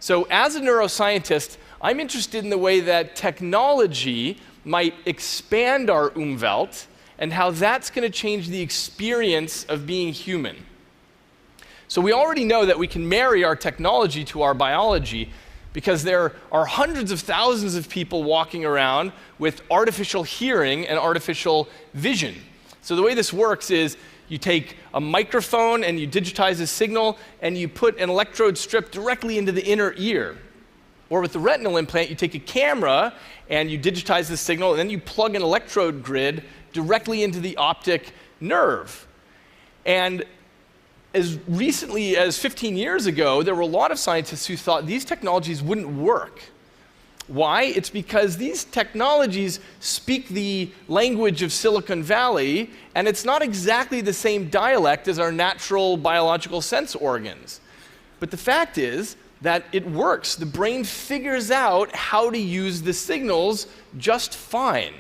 So as a neuroscientist, I'm interested in the way that technology might expand our Umwelt and how that's going to change the experience of being human. So we already know that we can marry our technology to our biology because there are hundreds of thousands of people walking around with artificial hearing and artificial vision. So the way this works is you take a microphone and you digitize a signal and you put an electrode strip directly into the inner ear. Or with the retinal implant, you take a camera and you digitize the signal and then you plug an electrode grid directly into the optic nerve. And as recently as 15 years ago, there were a lot of scientists who thought these technologies wouldn't work. Why? It's because these technologies speak the language of Silicon Valley, and it's not exactly the same dialect as our natural biological sense organs. But the fact is that it works. The brain figures out how to use the signals just fine.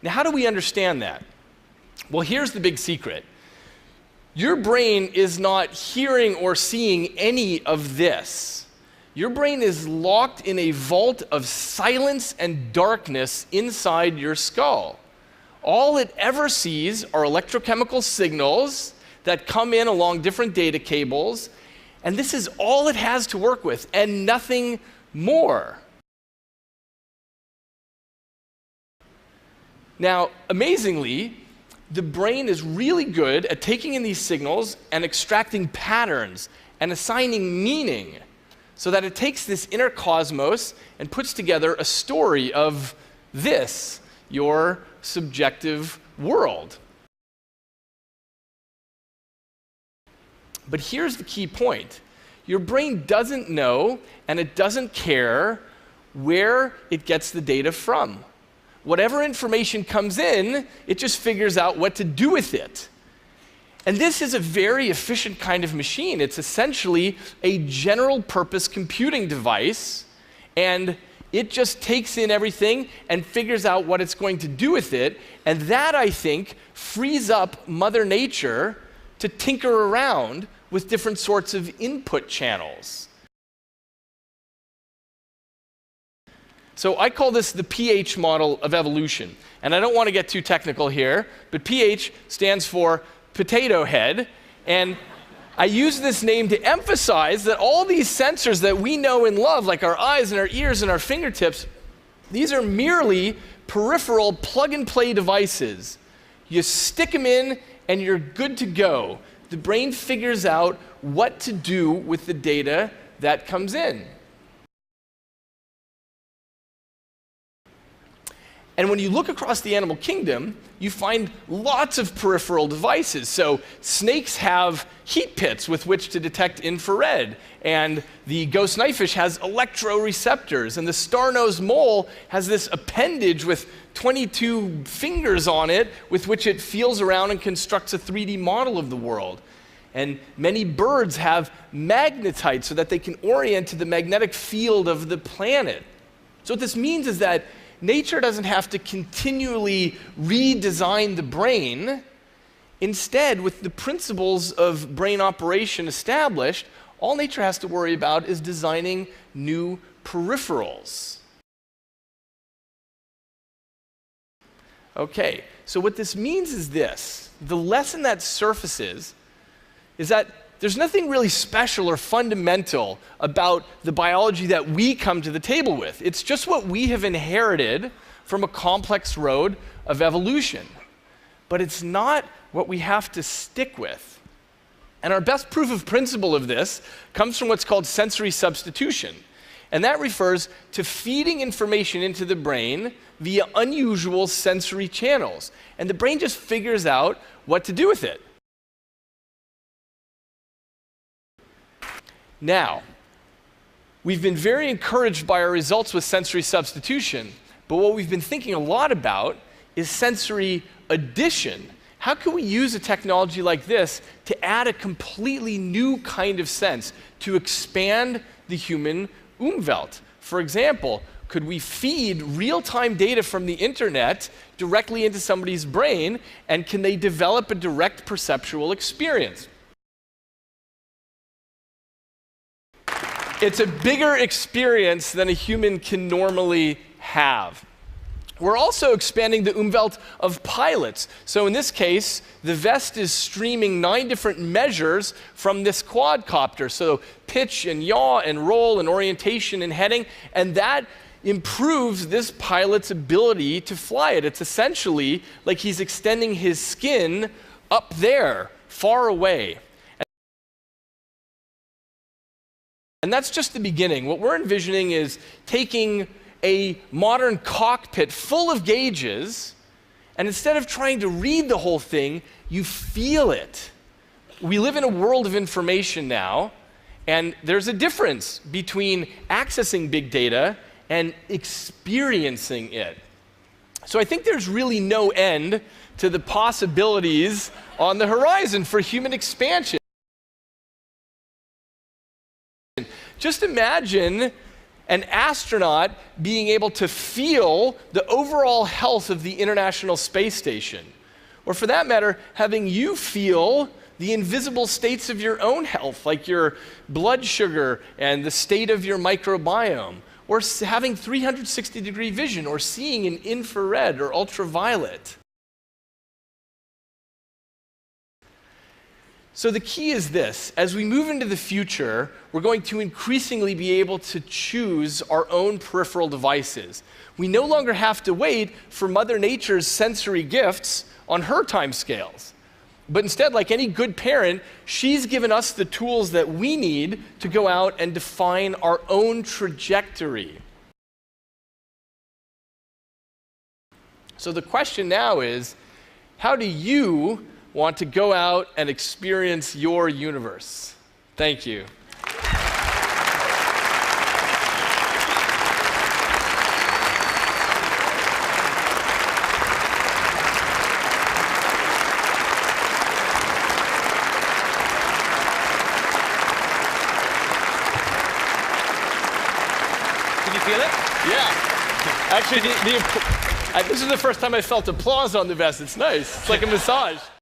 Now, how do we understand that? Well, here's the big secret. Your brain is not hearing or seeing any of this. Your brain is locked in a vault of silence and darkness inside your skull. All it ever sees are electrochemical signals that come in along different data cables, and this is all it has to work with, and nothing more. Now, amazingly, the brain is really good at taking in these signals and extracting patterns and assigning meaning so that it takes this inner cosmos and puts together a story of this, your subjective world. But here's the key point. Your brain doesn't know and it doesn't care where it gets the data from. Whatever information comes in, it just figures out what to do with it. And this is a very efficient kind of machine. It's essentially a general purpose computing device, and it just takes in everything and figures out what it's going to do with it. And that, I think, frees up Mother Nature to tinker around with different sorts of input channels. So I call this the pH model of evolution. And I don't want to get too technical here, but pH stands for potato head. And I use this name to emphasize that all these sensors that we know and love, like our eyes and our ears and our fingertips, these are merely peripheral plug-and-play devices. You stick them in and you're good to go. The brain figures out what to do with the data that comes in. And when you look across the animal kingdom, you find lots of peripheral devices. So snakes have heat pits with which to detect infrared, and the ghost knifefish has electroreceptors, and the star-nosed mole has this appendage with 22 fingers on it with which it feels around and constructs a 3D model of the world. And many birds have magnetite so that they can orient to the magnetic field of the planet. So what this means is that nature doesn't have to continually redesign the brain. Instead, with the principles of brain operation established, all nature has to worry about is designing new peripherals. Okay, so what this means is this. The lesson that surfaces is that there's nothing really special or fundamental about the biology that we come to the table with. It's just what we have inherited from a complex road of evolution. But it's not what we have to stick with. And our best proof of principle of this comes from what's called sensory substitution. And that refers to feeding information into the brain via unusual sensory channels. And the brain just figures out what to do with it. Now, we've been very encouraged by our results with sensory substitution, but what we've been thinking a lot about is sensory addition. How can we use a technology like this to add a completely new kind of sense, to expand the human Umwelt? For example, could we feed real-time data from the internet directly into somebody's brain, and can they develop a direct perceptual experience? It's a bigger experience than a human can normally have. We're also expanding the Umvelt of pilots. So in this case, the vest is streaming 9 different measures from this quadcopter. So pitch and yaw and roll and orientation and heading, and that improves this pilot's ability to fly it. It's essentially like he's extending his skin up there, far away. And that's just the beginning. What we're envisioning is taking a modern cockpit full of gauges, and instead of trying to read the whole thing, you feel it. We live in a world of information now, and there's a difference between accessing big data and experiencing it. So I think there's really no end to the possibilities on the horizon for human expansion. Just imagine an astronaut being able to feel the overall health of the International Space Station. Or for that matter, having you feel the invisible states of your own health, like your blood sugar and the state of your microbiome. Or having 360-degree vision, or seeing in infrared or ultraviolet. So the key is this: as we move into the future, we're going to increasingly be able to choose our own peripheral devices. We no longer have to wait for Mother Nature's sensory gifts on her timescales. But instead, like any good parent, she's given us the tools that we need to go out and define our own trajectory. So the question now is, how do you want to go out and experience your universe? Thank you. Did you feel it? Yeah. Actually, this is the first time I felt applause on the vest. It's nice. It's like a massage.